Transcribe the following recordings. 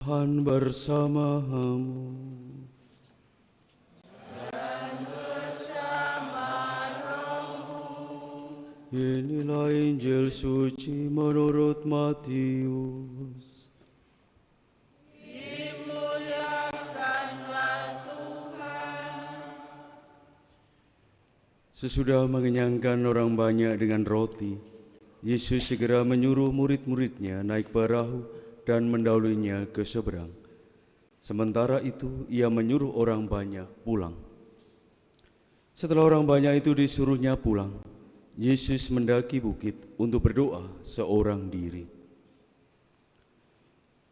Tuhan bersamamu. Inilah Injil suci menurut Matius. Dimuliakanlah Tuhan. Sesudah mengenyangkan orang banyak dengan roti, Yesus segera menyuruh murid-muridnya naik perahu dan mendahulunya ke seberang. Sementara itu, ia menyuruh orang banyak pulang. Setelah orang banyak itu disuruhnya pulang, Yesus mendaki bukit untuk berdoa seorang diri.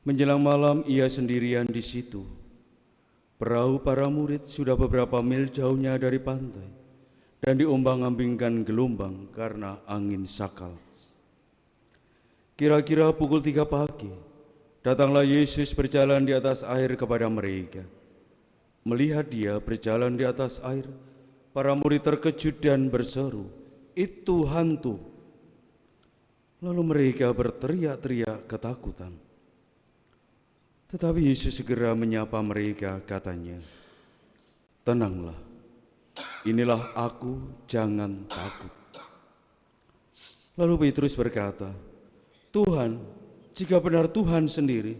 Menjelang malam, ia sendirian di situ. Perahu para murid sudah beberapa mil jauhnya dari pantai dan diombang-ambingkan gelombang karena angin sakal. Kira-kira pukul 3 pagi, datanglah Yesus berjalan di atas air kepada mereka. Melihat dia berjalan di atas air, para murid terkejut dan berseru, "Itu hantu!" Lalu mereka berteriak-teriak ketakutan. Tetapi Yesus segera menyapa mereka, katanya, "Tenanglah, inilah aku, jangan takut." Lalu Petrus berkata, "Tuhan, jika benar Tuhan sendiri,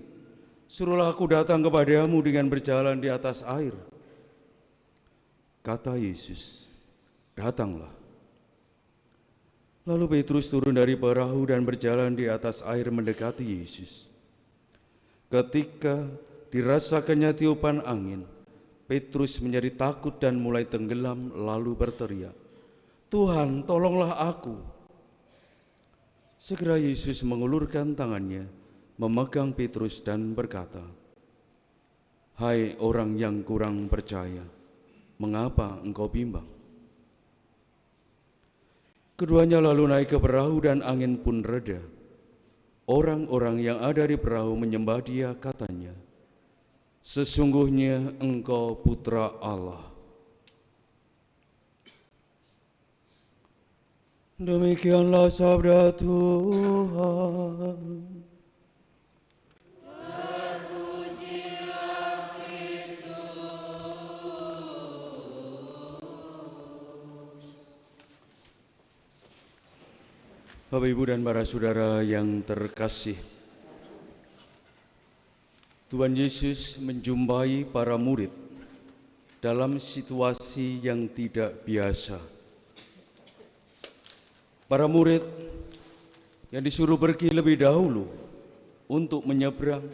suruhlah aku datang kepadamu dengan berjalan di atas air." Kata Yesus, "Datanglah." Lalu Petrus turun dari perahu dan berjalan di atas air mendekati Yesus. Ketika dirasakannya tiupan angin, Petrus menjadi takut dan mulai tenggelam lalu berteriak, "Tuhan, tolonglah aku." Segera Yesus mengulurkan tangannya, memegang Petrus dan berkata, "Hai orang yang kurang percaya, mengapa engkau bimbang?" Keduanya lalu naik ke perahu dan angin pun reda. Orang-orang yang ada di perahu menyembah dia, katanya, "Sesungguhnya engkau putra Allah." Demikianlah sabda Tuhan. Terpujilah Kristus. Bapak, Ibu, dan para saudara yang terkasih, Tuhan Yesus menjumpai para murid dalam situasi yang tidak biasa. Para murid yang disuruh pergi lebih dahulu untuk menyeberang,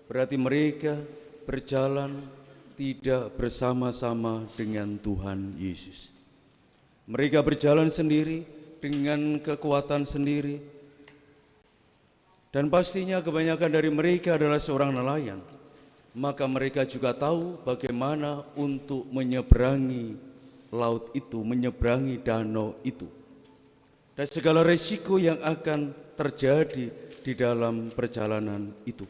berarti mereka berjalan tidak bersama-sama dengan Tuhan Yesus. Mereka berjalan sendiri dengan kekuatan sendiri, dan pastinya kebanyakan dari mereka adalah seorang nelayan. Maka mereka juga tahu bagaimana untuk menyeberangi laut itu, menyeberangi danau itu, dan segala resiko yang akan terjadi di dalam perjalanan itu.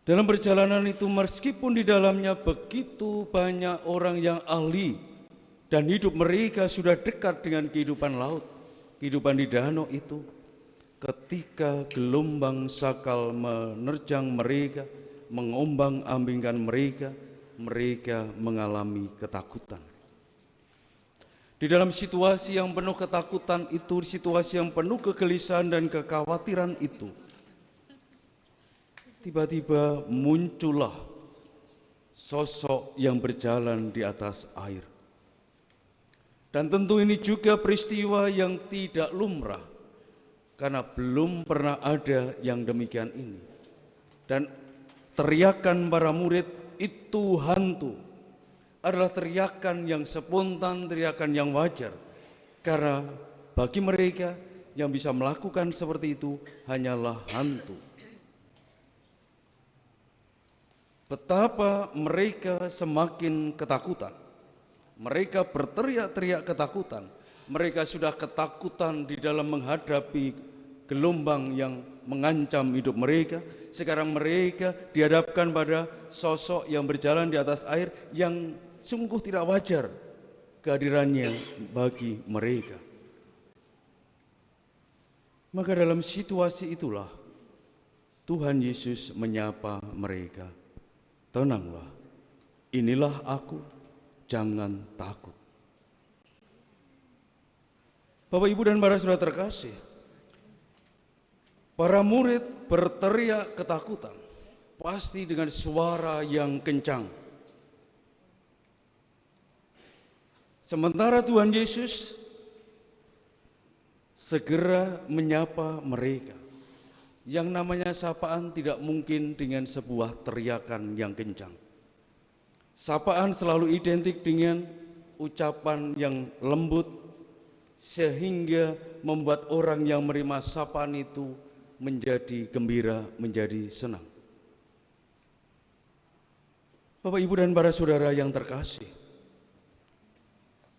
Dalam perjalanan itu, meskipun di dalamnya begitu banyak orang yang ahli dan hidup mereka sudah dekat dengan kehidupan laut, kehidupan di danau itu, ketika gelombang sakal menerjang mereka, mengombang-ambingkan mereka, mereka mengalami ketakutan. Di dalam situasi yang penuh ketakutan itu, situasi yang penuh kegelisahan dan kekhawatiran itu, tiba-tiba muncullah sosok yang berjalan di atas air. Dan tentu ini juga peristiwa yang tidak lumrah, karena belum pernah ada yang demikian ini. Dan teriakan para murid, "Itu hantu!" adalah teriakan yang spontan, teriakan yang wajar. Karena bagi mereka yang bisa melakukan seperti itu hanyalah hantu. Betapa mereka semakin ketakutan. Mereka berteriak-teriak ketakutan. Mereka sudah ketakutan di dalam menghadapi gelombang yang mengancam hidup mereka. Sekarang mereka dihadapkan pada sosok yang berjalan di atas air yang sungguh tidak wajar kehadirannya bagi mereka. Maka dalam situasi itulah Tuhan Yesus menyapa mereka, "Tenanglah, inilah aku, jangan takut." Bapak, Ibu, dan para saudara terkasih, para murid berteriak ketakutan, pasti dengan suara yang kencang. Sementara Tuhan Yesus segera menyapa mereka. Yang namanya sapaan tidak mungkin dengan sebuah teriakan yang kencang. Sapaan selalu identik dengan ucapan yang lembut, sehingga membuat orang yang menerima sapaan itu menjadi gembira, menjadi senang. Bapak, Ibu, dan para saudara yang terkasih,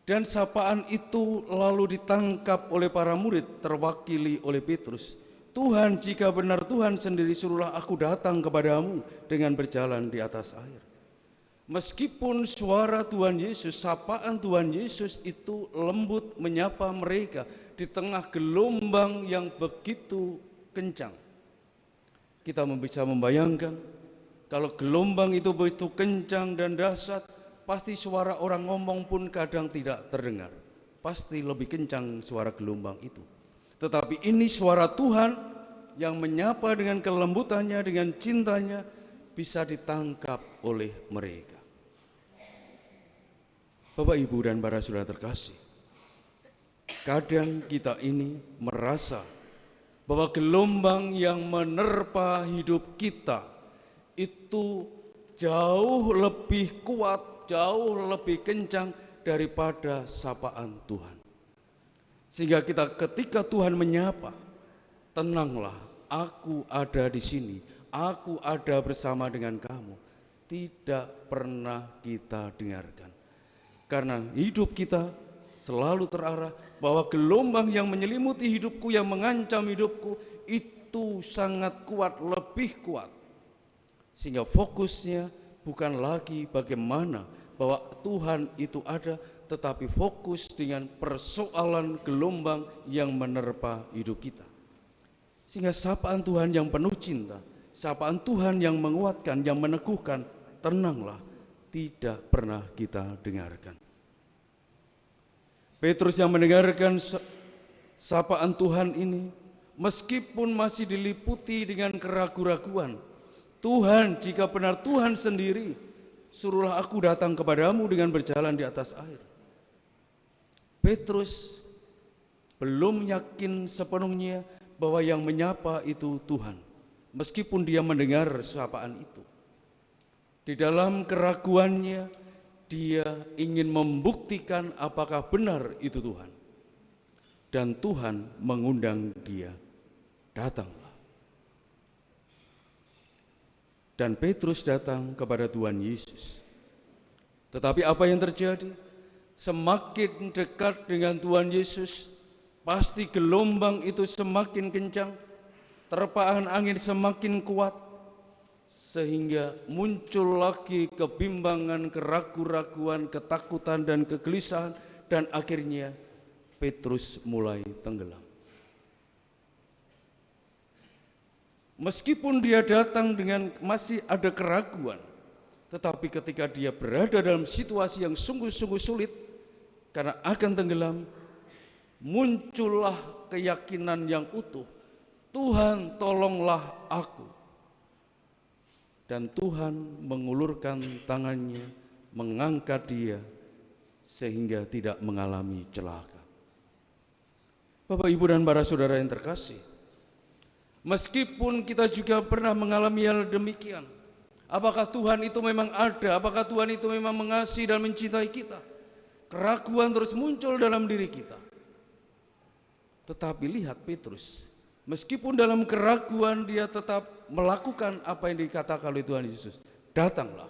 dan sapaan itu lalu ditangkap oleh para murid terwakili oleh Petrus. "Tuhan, jika benar Tuhan sendiri, suruhlah aku datang kepadamu dengan berjalan di atas air." Meskipun suara Tuhan Yesus, sapaan Tuhan Yesus itu lembut menyapa mereka di tengah gelombang yang begitu kencang. Kita bisa membayangkan kalau gelombang itu begitu kencang dan dahsyat, pasti suara orang ngomong pun kadang tidak terdengar. Pasti lebih kencang suara gelombang itu. Tetapi ini suara Tuhan yang menyapa dengan kelembutannya, dengan cintanya, bisa ditangkap oleh mereka. Bapak, Ibu, dan para saudara terkasih, kadang kita ini merasa bahwa gelombang yang menerpa hidup kita itu jauh lebih kuat, jauh lebih kencang daripada sapaan Tuhan. Sehingga kita ketika Tuhan menyapa, "Tenanglah, aku ada di sini, aku ada bersama dengan kamu," tidak pernah kita dengarkan. Karena hidup kita selalu terarah bahwa gelombang yang menyelimuti hidupku, yang mengancam hidupku, itu sangat kuat, lebih kuat. Sehingga fokusnya bukan lagi bagaimana bahwa Tuhan itu ada, tetapi fokus dengan persoalan gelombang yang menerpa hidup kita. Sehingga sapaan Tuhan yang penuh cinta, sapaan Tuhan yang menguatkan, yang meneguhkan, "Tenanglah," tidak pernah kita dengarkan. Petrus yang mendengarkan sapaan Tuhan ini, meskipun masih diliputi dengan keraguan-raguan, "Tuhan, jika benar Tuhan sendiri, suruhlah aku datang kepadamu dengan berjalan di atas air." Petrus belum yakin sepenuhnya bahwa yang menyapa itu Tuhan, meskipun dia mendengar sapaan itu. Di dalam keraguannya, dia ingin membuktikan apakah benar itu Tuhan. Dan Tuhan mengundang dia, "Datanglah." Dan Petrus datang kepada Tuhan Yesus. Tetapi apa yang terjadi? Semakin dekat dengan Tuhan Yesus, pasti gelombang itu semakin kencang, terpaan angin semakin kuat, sehingga muncul lagi kebimbangan, keraguan-raguan, ketakutan, dan kegelisahan, dan akhirnya Petrus mulai tenggelam. Meskipun dia datang dengan masih ada keraguan, tetapi ketika dia berada dalam situasi yang sungguh-sungguh sulit, karena akan tenggelam, muncullah keyakinan yang utuh, "Tuhan, tolonglah aku." Dan Tuhan mengulurkan tangannya, mengangkat dia, sehingga tidak mengalami celaka. Bapak, Ibu, dan para saudara yang terkasih, meskipun kita juga pernah mengalami hal demikian, apakah Tuhan itu memang ada? Apakah Tuhan itu memang mengasihi dan mencintai kita? Keraguan terus muncul dalam diri kita. Tetapi lihat Petrus, meskipun dalam keraguan dia tetap melakukan apa yang dikatakan oleh Tuhan Yesus, "Datanglah."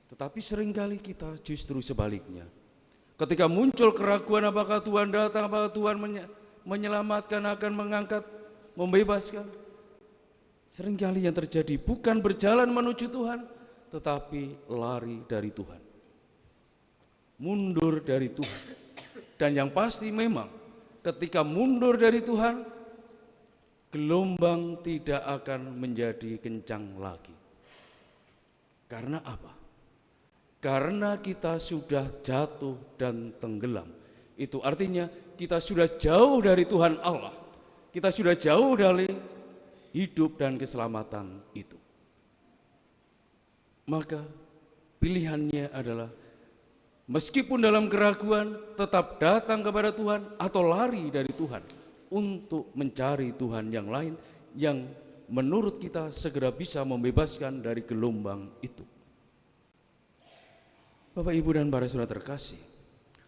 Tetapi seringkali kita justru sebaliknya. Ketika muncul keraguan, apakah Tuhan datang, apakah Tuhan menyelamatkan, akan mengangkat, membebaskan, seringkali yang terjadi bukan berjalan menuju Tuhan, tetapi lari dari Tuhan, mundur dari Tuhan. Dan yang pasti memang ketika mundur dari Tuhan, gelombang tidak akan menjadi kencang lagi. Karena apa? Karena kita sudah jatuh dan tenggelam. Itu artinya kita sudah jauh dari Tuhan Allah. Kita sudah jauh dari hidup dan keselamatan itu. Maka pilihannya adalah meskipun dalam keraguan tetap datang kepada Tuhan atau lari dari Tuhan untuk mencari Tuhan yang lain yang menurut kita segera bisa membebaskan dari gelombang itu. Bapak, Ibu, dan para saudara terkasih,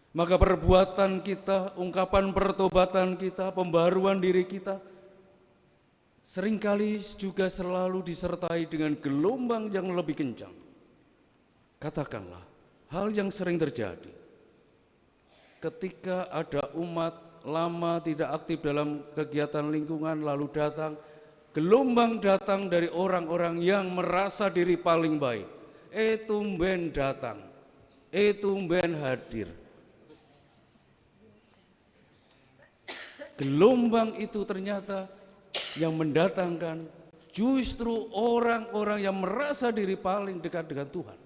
maka perbuatan kita, ungkapan pertobatan kita, pembaruan diri kita seringkali juga selalu disertai dengan gelombang yang lebih kencang. Katakanlah hal yang sering terjadi ketika ada umat lama tidak aktif dalam kegiatan lingkungan, lalu datang gelombang datang dari orang-orang yang merasa diri paling baik. Tumben datang, tumben hadir. Gelombang itu ternyata yang mendatangkan justru orang-orang yang merasa diri paling dekat dengan Tuhan.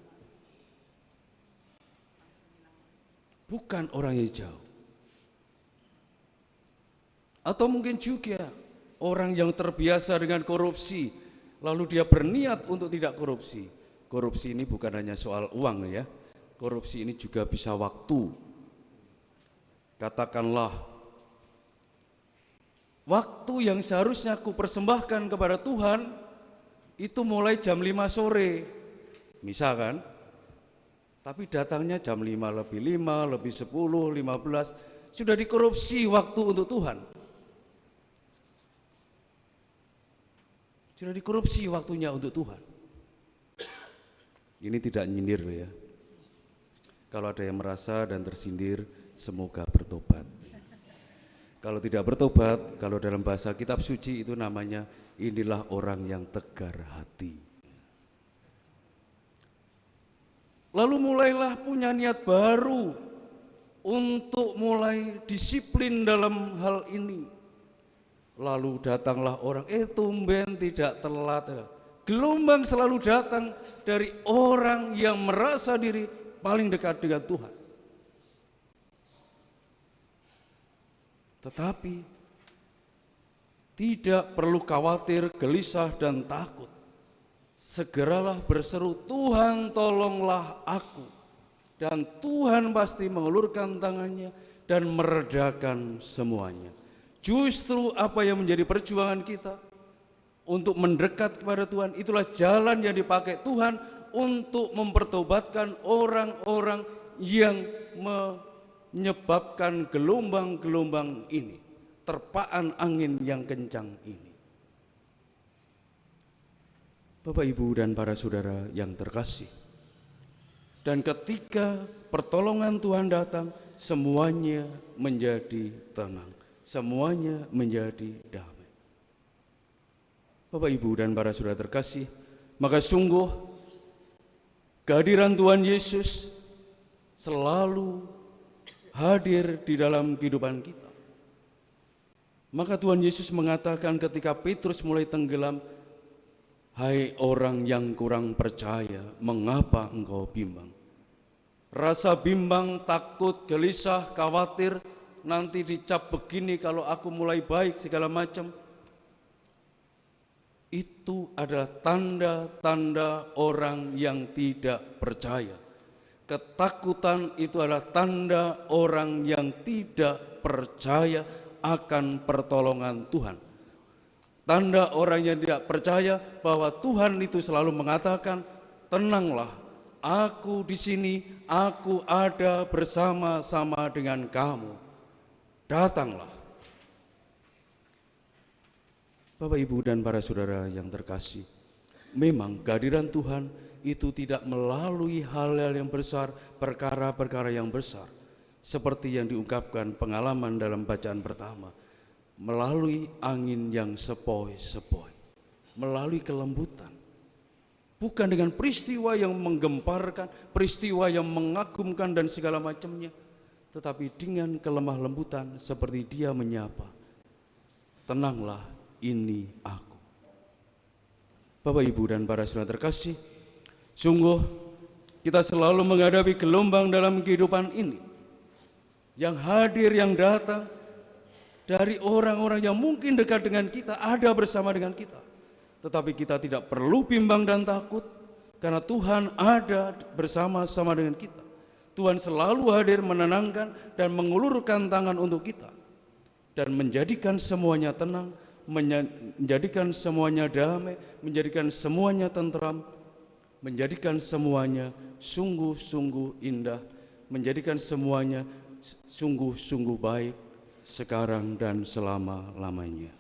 Bukan orang yang jauh. Atau mungkin juga orang yang terbiasa dengan korupsi, lalu dia berniat untuk tidak korupsi. Korupsi ini bukan hanya soal uang ya. Korupsi ini juga bisa waktu. Katakanlah, waktu yang seharusnya aku persembahkan kepada Tuhan itu mulai jam 5 sore, misalkan, tapi datangnya jam 5 lebih 5, lebih 10, 15, sudah dikorupsi waktu untuk Tuhan. Sudah dikorupsi waktunya untuk Tuhan. Ini tidak nyindir ya. Kalau ada yang merasa dan tersindir, semoga bertobat. Kalau tidak bertobat, kalau dalam bahasa kitab suci itu namanya inilah orang yang tegar hati. Lalu mulailah punya niat baru untuk mulai disiplin dalam hal ini. Lalu datanglah orang, tumben tidak telat. Gelombang selalu datang dari orang yang merasa diri paling dekat dengan Tuhan. Tetapi tidak perlu khawatir, gelisah, dan takut. Segeralah berseru, Tuhan tolonglah aku. Dan Tuhan pasti mengulurkan tangannya dan meredakan semuanya. Justru apa yang menjadi perjuangan kita untuk mendekat kepada Tuhan, itulah jalan yang dipakai Tuhan untuk mempertobatkan orang-orang yang menyebabkan gelombang-gelombang ini, terpaan angin yang kencang ini. Bapak, Ibu, dan para saudara yang terkasih, dan ketika pertolongan Tuhan datang, semuanya menjadi tenang, semuanya menjadi damai. Bapak, Ibu, dan para saudara terkasih, maka sungguh kehadiran Tuhan Yesus selalu hadir di dalam kehidupan kita. Maka Tuhan Yesus mengatakan ketika Petrus mulai tenggelam, hai orang yang kurang percaya, mengapa engkau bimbang? Rasa bimbang, takut, gelisah, khawatir, nanti dicap begini kalau aku mulai baik segala macam. Itu adalah tanda-tanda orang yang tidak percaya. Ketakutan itu adalah tanda orang yang tidak percaya akan pertolongan Tuhan. Tanda orang yang tidak percaya bahwa Tuhan itu selalu mengatakan, tenanglah, aku di sini, aku ada bersama-sama dengan kamu. Datanglah. Bapak, Ibu, dan para saudara yang terkasih, memang kehadiran Tuhan itu tidak melalui hal-hal yang besar, perkara-perkara yang besar, seperti yang diungkapkan pengalaman dalam bacaan pertama, melalui angin yang sepoi-sepoi, melalui kelembutan, bukan dengan peristiwa yang menggemparkan, peristiwa yang mengagumkan dan segala macamnya, tetapi dengan kelemah lembutan seperti Dia menyapa, tenanglah, ini aku. Bapak, Ibu, dan para saudara terkasih, sungguh kita selalu menghadapi gelombang dalam kehidupan ini. Yang hadir, yang datang dari orang-orang yang mungkin dekat dengan kita, ada bersama dengan kita. Tetapi kita tidak perlu bimbang dan takut, karena Tuhan ada bersama-sama dengan kita. Tuhan selalu hadir menenangkan dan mengulurkan tangan untuk kita. Dan menjadikan semuanya tenang, menjadikan semuanya damai, menjadikan semuanya tentram, menjadikan semuanya sungguh-sungguh indah, menjadikan semuanya sungguh-sungguh baik sekarang dan selama-lamanya.